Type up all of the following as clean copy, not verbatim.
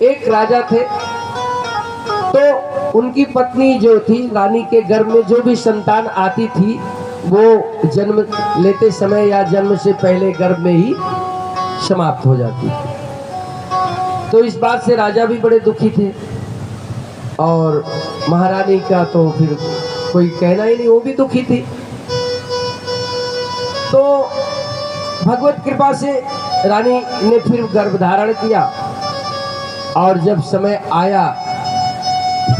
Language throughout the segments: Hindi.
एक राजा थे, तो उनकी पत्नी जो थी, रानी के गर्भ में जो भी संतान आती थी वो जन्म लेते समय या जन्म से पहले गर्भ में ही समाप्त हो जाती थी। तो इस बात से राजा भी बड़े दुखी थे और महारानी का तो फिर कोई कहना ही नहीं, वो भी दुखी थी। तो भगवत कृपा से रानी ने फिर गर्भ धारण किया और जब समय आया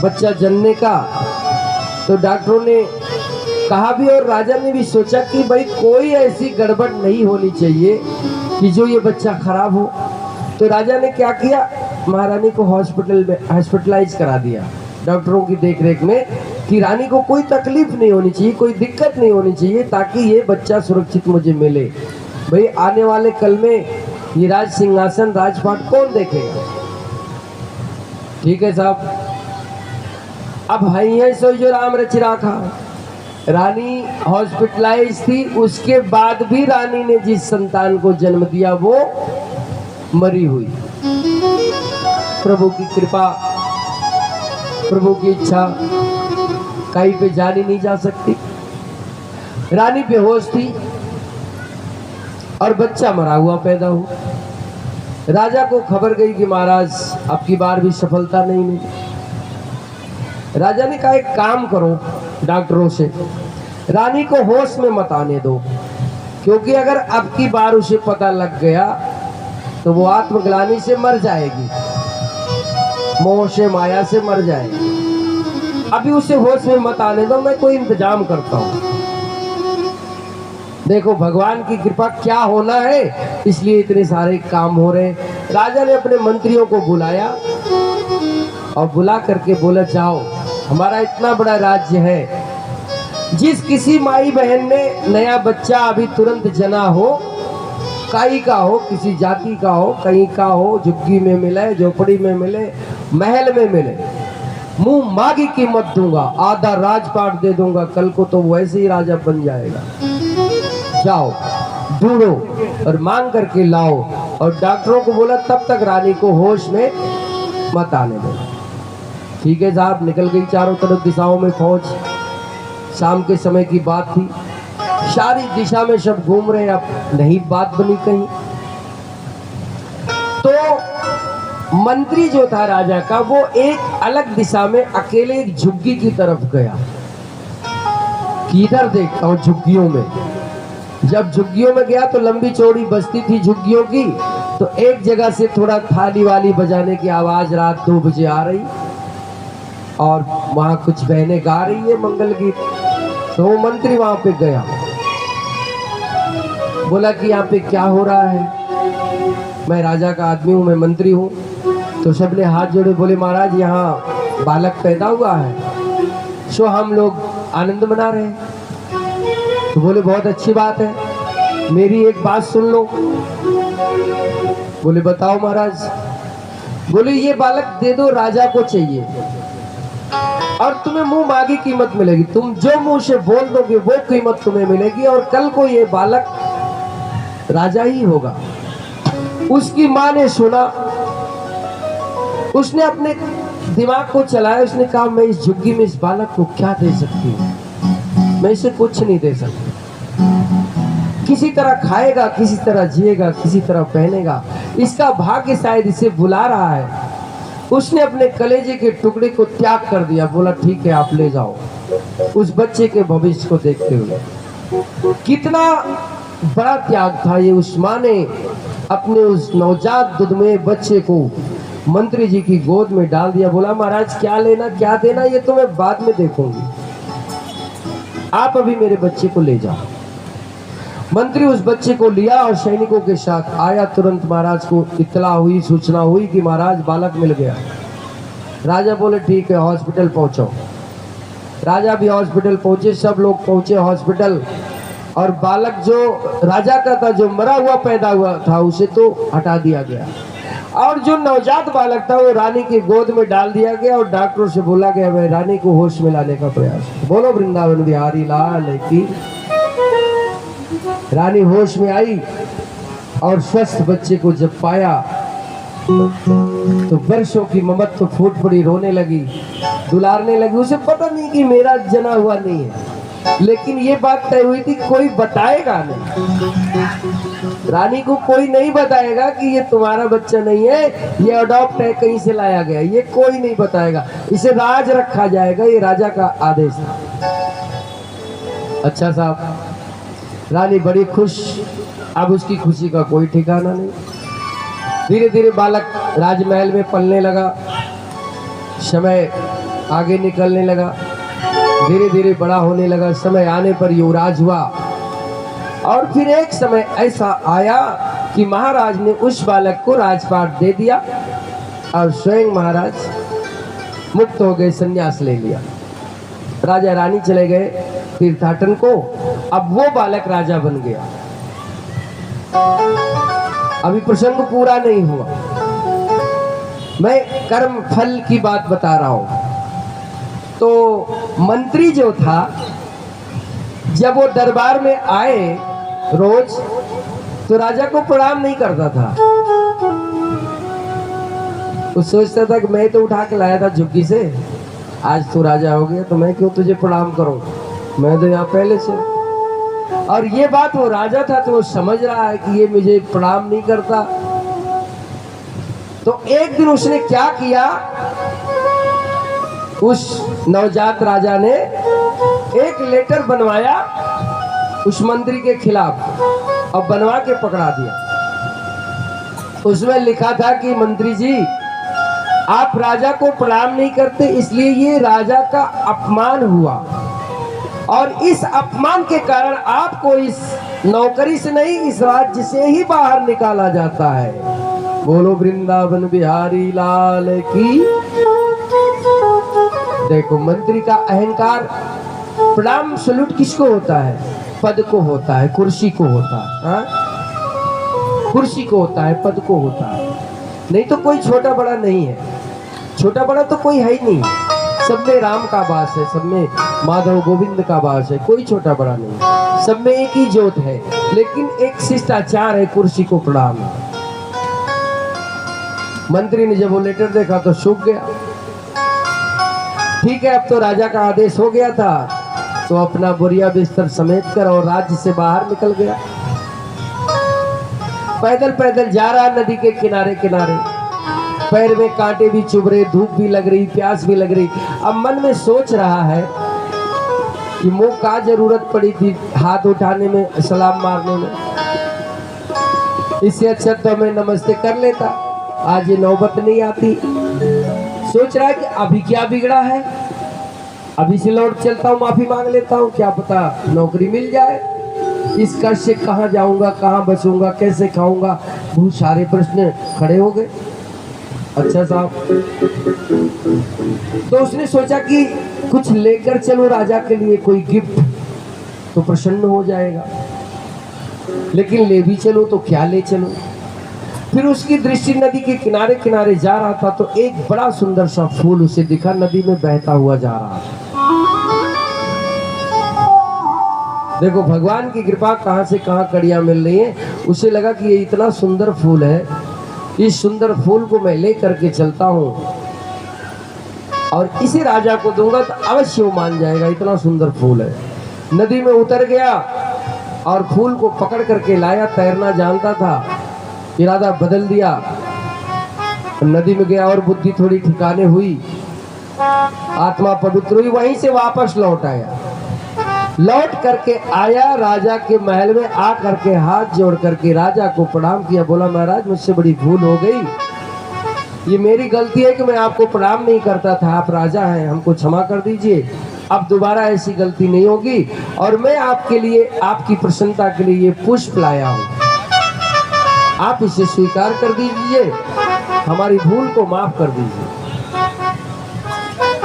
बच्चा जन्मने का तो डॉक्टरों ने कहा भी और राजा ने भी सोचा कि भाई कोई ऐसी गड़बड़ नहीं होनी चाहिए कि जो ये बच्चा खराब हो। तो राजा ने क्या किया, महारानी को हॉस्पिटल में हॉस्पिटलाइज करा दिया डॉक्टरों की देखरेख में कि रानी को कोई तकलीफ नहीं होनी चाहिए, कोई दिक्कत नहीं होनी चाहिए, ताकि ये बच्चा सुरक्षित मुझे मिले। भाई आने वाले कल में ये राज सिंहासन राजपाट कौन देखेगा। ठीक है साहब, अब है सो जो राम रच राखा। रानी हॉस्पिटलाइज थी, उसके बाद भी रानी ने जिस संतान को जन्म दिया वो मरी हुई। प्रभु की कृपा, प्रभु की इच्छा कहीं पे जानी नहीं जा सकती। रानी बेहोश थी और बच्चा मरा हुआ पैदा हुआ। राजा को खबर गई कि महाराज अब की बार भी सफलता नहीं मिली। राजा ने कहा एक काम करो डॉक्टरों से, रानी को होश में मत आने दो, क्योंकि अगर अब की बार उसे पता लग गया तो वो आत्मग्लानि से मर जाएगी, मोह से माया से मर जाएगी। अभी उसे होश में मत आने दो, मैं कोई इंतजाम करता हूँ। देखो भगवान की कृपा क्या होना है, इसलिए इतने सारे काम हो रहे। राजा ने अपने मंत्रियों को बुलाया और बुला करके बोला जाओ, हमारा इतना बड़ा राज्य है, जिस किसी माई बहन ने नया बच्चा अभी तुरंत जना हो, काई का हो, किसी जाति का हो, कहीं का हो, झुग्गी में मिले, झोपड़ी में मिले, महल में मिले, मुंह मांगी कीमत दूंगा, आधा राजपाट दे दूंगा, कल को तो वैसे ही राजा बन जाएगा। जाओ ढूंढो और मांग करके लाओ। और डॉक्टरों को बोला तब तक रानी को होश में मत आने दो। ठीक है साहब, निकल गई चारों तरफ दिशाओं में फौज। शाम के समय की बात थी, सारी दिशा में सब घूम रहे, अब नहीं बात बनी कहीं। तो मंत्री जो था राजा का, वो एक अलग दिशा में अकेले एक झुग्गी की तरफ गया कि इधर देखता हूँ झुग्गियों में। जब झुग्गियों में गया तो लंबी चौड़ी बस्ती थी झुग्गियों की, तो एक जगह से थोड़ा थाली वाली बजाने की आवाज रात 2 बजे आ रही और वहां कुछ बहनें गा रही है मंगल गीत। तो वो मंत्री वहां पे गया, बोला कि यहाँ पे क्या हो रहा है। मैं राजा का आदमी हूँ, मैं मंत्री हूँ। तो सबने हाथ जोड़े, बोले महाराज यहाँ बालक पैदा हुआ है, सो हम लोग आनंद मना रहे हैं। तो बोले बहुत अच्छी बात है, मेरी एक बात सुन लो। बोले बताओ महाराज। बोले ये बालक दे दो, राजा को चाहिए और तुम्हें मुंह मांगी कीमत मिलेगी, तुम जो मुंह से बोल दोगे वो कीमत तुम्हें मिलेगी और कल को ये बालक राजा ही होगा। उसकी माँ ने सुना, उसने अपने दिमाग को चलाया, उसने कहा मैं इस झुग्गी में इस बालक को क्या दे सकती हूँ, मैं इसे कुछ नहीं दे सकती। किसी तरह खाएगा, किसी तरह जिएगा, किसी तरह पहनेगा, इसका भाग्य शायद इसे बुला रहा है। उसने अपने कलेजे के टुकड़े को त्याग कर दिया, बोला ठीक है आप ले जाओ, उस बच्चे के भविष्य को देखते हुए। कितना बड़ा त्याग था ये। उस माँ ने अपने उस नवजात दुधमय बच्चे को मंत्री जी की गोद में डाल दिया। बोला महाराज क्या लेना क्या देना ये तो मैं बाद में देखूंगी, आप अभी मेरे बच्चे को ले जाओ। मंत्री उस बच्चे को लिया और सैनिकों के साथ आया। तुरंत महाराज को इत्तला हुई, सूचना हुई कि महाराज बालक मिल गया। राजा बोले ठीक है हॉस्पिटल पहुंचो। राजा भी हॉस्पिटल पहुंचे, सब लोग पहुंचे हॉस्पिटल। और बालक जो राजा का था, जो मरा हुआ पैदा हुआ था, उसे तो हटा दिया गया और जो नवजात बालक था वो रानी की गोद में डाल दिया गया और डॉक्टरों से बोला गया वह रानी को होश में लाने का प्रयास। बोलो वृंदावन बिहारी लाल की। रानी होश में आई और स्वस्थ बच्चे को जब पाया तो वर्षों की ममत तो फूट पड़ी, रोने लगी, दुलारने लगी। उसे पता नहीं कि मेरा जना हुआ नहीं है, लेकिन ये बात तय हुई थी कोई बताएगा नहीं। रानी को कोई नहीं बताएगा कि ये तुम्हारा बच्चा नहीं है, ये अडॉप्ट है, कहीं से लाया गया, ये कोई नहीं बताएगा, इसे राज रखा जाएगा, ये राजा का आदेश था। अच्छा साहब, रानी बड़ी खुश, अब उसकी खुशी का कोई ठिकाना नहीं। धीरे धीरे बालक राजमहल में पलने लगा, समय आगे निकलने लगा, धीरे धीरे बड़ा होने लगा। समय आने पर युवराज हुआ, और फिर एक समय ऐसा आया कि महाराज ने उस बालक को राजपाट दे दिया और स्वयं महाराज मुक्त हो गए, संन्यास ले लिया। राजा रानी चले गए तीर्थाटन को, अब वो बालक राजा बन गया। अभी प्रसंग पूरा नहीं हुआ, मैं कर्म फल की बात बता रहा हूं। तो मंत्री जो था, जब वो दरबार में आए रोज, तो राजा को प्रणाम नहीं करता था। वो सोचता था कि मैं तो उठा के लाया था झुग्गी से, आज तू राजा हो गया तो मैं क्यों तुझे प्रणाम करूं, मैं तो यहाँ पहले से। और ये बात वो राजा था तो वो समझ रहा है कि ये मुझे प्रणाम नहीं करता। तो एक दिन उसने क्या किया, उस नवजात राजा ने एक लेटर बनवाया उस मंत्री के खिलाफ और बनवा के पकड़ा दिया। उसमें लिखा था कि मंत्री जी, आप राजा को प्रणाम नहीं करते, इसलिए ये राजा का अपमान हुआ, और इस अपमान के कारण आपको इस नौकरी से नहीं, इस राज्य से ही बाहर निकाला जाता है। बोलो वृंदावन बिहारी लाल की। देखो, मंत्री का अहंकार, प्रणाम सलूट किसको होता है? पद को होता है, कुर्सी को होता है, हाँ? कुर्सी को होता है, पद को होता है, नहीं तो कोई छोटा बड़ा नहीं है। छोटा बड़ा तो कोई है ही नहीं, सब में राम का वास है, सब में माधव गोविंद का वास है, कोई छोटा बड़ा नहीं, सब में एक ही ज्योत है। लेकिन एक शिष्टाचार है, कुर्सी को प्रणाम। मंत्री ने जब वो लेटर देखा तो सूख गया। ठीक है, अब तो राजा का आदेश हो गया था, तो अपना बोरिया बिस्तर समेट कर और राज्य से बाहर निकल गया। पैदल पैदल जा रहा नदी के किनारे किनारे, पैर में कांटे भी चुभ रहे, धूप भी लग रही, प्यास भी लग रही। अब मन में सोच रहा है कि मुंह का जरूरत पड़ी थी हाथ उठाने में, सलाम मारने में, इससे अच्छा तो मैं नमस्ते कर लेता, आज ये नौबत नहीं आती। सोच रहा है कि अभी क्या बिगड़ा है, अभी से लौट चलता हूँ, माफी मांग लेता हूँ, क्या पता नौकरी मिल जाए। इस कष्ट से कहाँ जाऊंगा, कहाँ बचूंगा, कैसे खाऊंगा, बहुत सारे प्रश्न खड़े हो गए। अच्छा साहब, तो उसने सोचा कि कुछ लेकर चलो राजा के लिए, कोई गिफ्ट, तो प्रसन्न हो जाएगा। लेकिन ले भी चलो तो क्या ले चलो। फिर उसकी दृष्टि नदी के किनारे किनारे जा रहा था, तो एक बड़ा सुंदर सा फूल उसे दिखा, नदी में बहता हुआ जा रहा था। देखो, भगवान की कृपा कहां से कहां कड़ियां मिल रही है। उसे लगा कि ये इतना सुंदर फूल है, इस सुंदर फूल को मैं ले करके चलता हूँ और इसे राजा को दूंगा तो अवश्य वो मान जाएगा, इतना सुंदर फूल है। नदी में उतर गया और फूल को पकड़ करके लाया। तैरना जानता था, इरादा बदल दिया, नदी में गया और बुद्धि थोड़ी ठिकाने हुई, आत्मा पवित्र हुई, वहीं से वापस लौट आया। लौट करके आया राजा के महल में, आ करके हाथ जोड़ करके राजा को प्रणाम किया। बोला, महाराज मुझसे बड़ी भूल हो गई, ये मेरी गलती है कि मैं आपको प्रणाम नहीं करता था, आप राजा हैं, हमको क्षमा कर दीजिए, अब दोबारा ऐसी गलती नहीं होगी। और मैं आपके लिए, आपकी प्रसन्नता के लिए ये पुष्प लाया हूँ, आप इसे स्वीकार कर दीजिए, हमारी भूल को माफ कर दीजिए।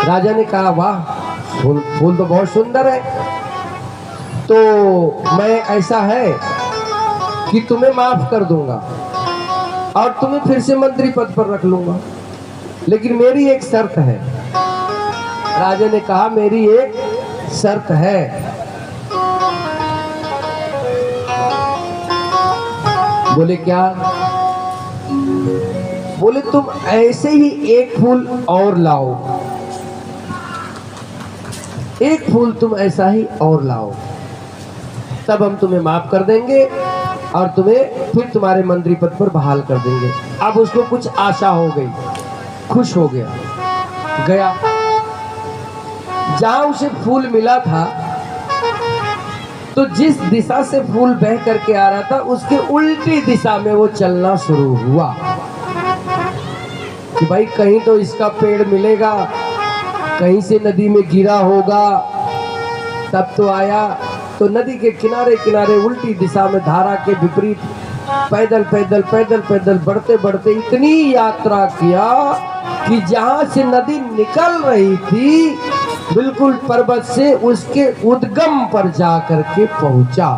राजा ने कहा, वाह, फूल तो बहुत सुंदर है, तो मैं ऐसा है कि तुम्हें माफ कर दूंगा और तुम्हें फिर से मंत्री पद पर रख लूंगा, लेकिन मेरी एक शर्त है। राजा ने कहा, मेरी एक शर्त है। बोले, क्या? बोले तुम ऐसे ही एक फूल और लाओ, एक फूल तुम ऐसा ही और लाओ, तब हम तुम्हें माफ कर देंगे और तुम्हें फिर तुम्हारे मंत्री पद पर बहाल कर देंगे। अब उसको कुछ आशा हो गई, खुश हो गया। जहां उसे फूल मिला था तो जिस दिशा से फूल बह करके आ रहा था उसके उल्टी दिशा में वो चलना शुरू हुआ कि भाई कहीं तो इसका पेड़ मिलेगा, कहीं से नदी में गिरा होगा। तब तो आया तो नदी के किनारे किनारे उल्टी दिशा में धारा के विपरीत पैदल पैदल पैदल पैदल बढ़ते बढ़ते इतनी यात्रा किया कि जहां से नदी निकल रही थी बिल्कुल पर्वत से उसके उद्गम पर जा करके पहुंचा।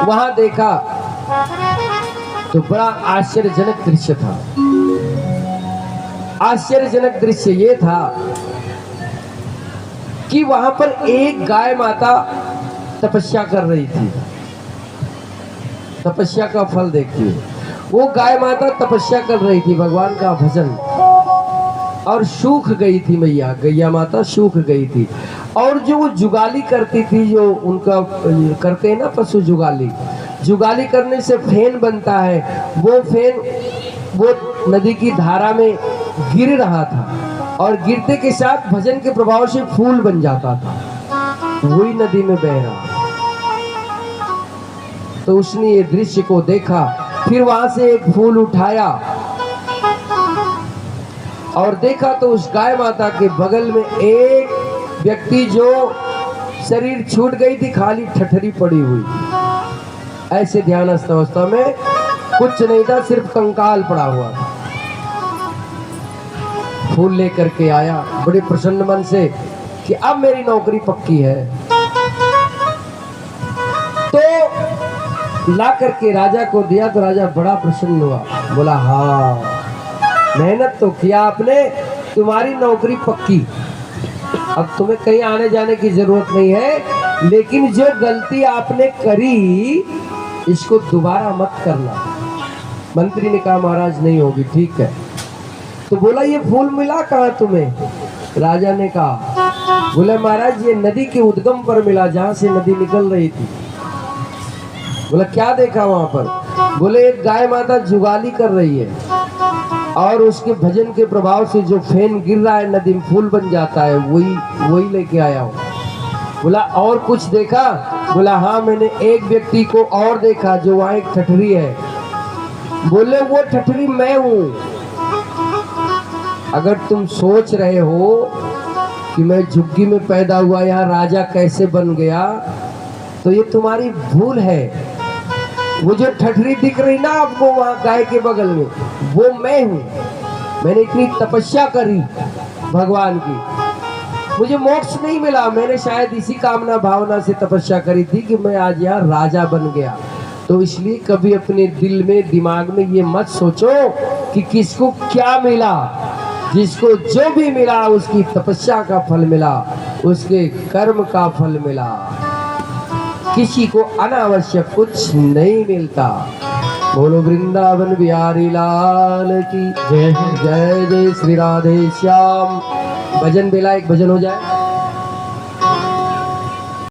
वहां देखा तो बड़ा आश्चर्यजनक दृश्य था। आश्चर्यजनक दृश्य ये था कि वहां पर एक गाय माता तपस्या कर रही थी। तपस्या का फल देखिए, वो गाय माता तपस्या कर रही थी भगवान का भजन, और सूख गई थी मैया, गैया माता सूख गई थी। और जो वो जुगाली करती थी, जो उनका करते हैं ना पशु जुगाली, जुगाली करने से फेन बनता है, वो फेन वो नदी की धारा में गिर रहा था और गिरते के साथ भजन के प्रभाव से फूल बन जाता था, वही नदी में बह रहा। तो उसने ये दृश्य को देखा, फिर वहां से एक फूल उठाया और देखा तो उस गाय माता के बगल में एक व्यक्ति जो शरीर छूट गई थी, खाली ठठरी पड़ी हुई, ऐसे ध्यानस्थ अवस्था में, कुछ नहीं था, सिर्फ कंकाल पड़ा हुआ था। फूल लेकर के आया बड़े प्रसन्न मन से कि अब मेरी नौकरी पक्की है। तो ला करके राजा को दिया तो राजा बड़ा प्रसन्न हुआ, बोला हाँ मेहनत तो किया आपने, तुम्हारी नौकरी पक्की, अब तुम्हें कहीं आने जाने की जरूरत नहीं है, लेकिन जो गलती आपने करी इसको दोबारा मत करना। मंत्री ने कहा महाराज नहीं होगी, ठीक है। तो बोला ये फूल मिला कहाँ तुम्हें? राजा ने कहा, बोले महाराज ये नदी के उद्गम पर मिला, जहां से नदी निकल रही थी। बोला क्या देखा वहां पर? बोले एक गाय माता जुगाली कर रही है और उसके भजन के प्रभाव से जो फेन गिर रहा है नदी में फूल बन जाता है, वही लेके आया हूँ। बोला और कुछ देखा? बोला हाँ मैंने एक व्यक्ति को और देखा जो वहां एक ठठरी है। बोले वो ठठरी मैं हूं। अगर तुम सोच रहे हो कि मैं झुग्गी में पैदा हुआ, यहाँ राजा कैसे बन गया, तो ये तुम्हारी भूल है। वो जो ठठरी दिख रही ना आपको वहां गाय के बगल में, वो मैं हूं। मैंने इतनी तपस्या करी भगवान की, मुझे मोक्ष नहीं मिला, मैंने शायद इसी कामना भावना से तपस्या करी थी कि मैं आज यहाँ राजा बन गया। तो इसलिए कभी अपने दिल में दिमाग में ये मत सोचो कि किसको क्या मिला। जिसको जो भी मिला उसकी तपस्या का फल मिला, उसके कर्म का फल मिला। किसी को अनावश्यक कुछ नहीं मिलता। बोलो वृंदावन बिहारी लाल की जय। जय जय श्री राधे श्याम। भजन बेला एक भजन हो जाए।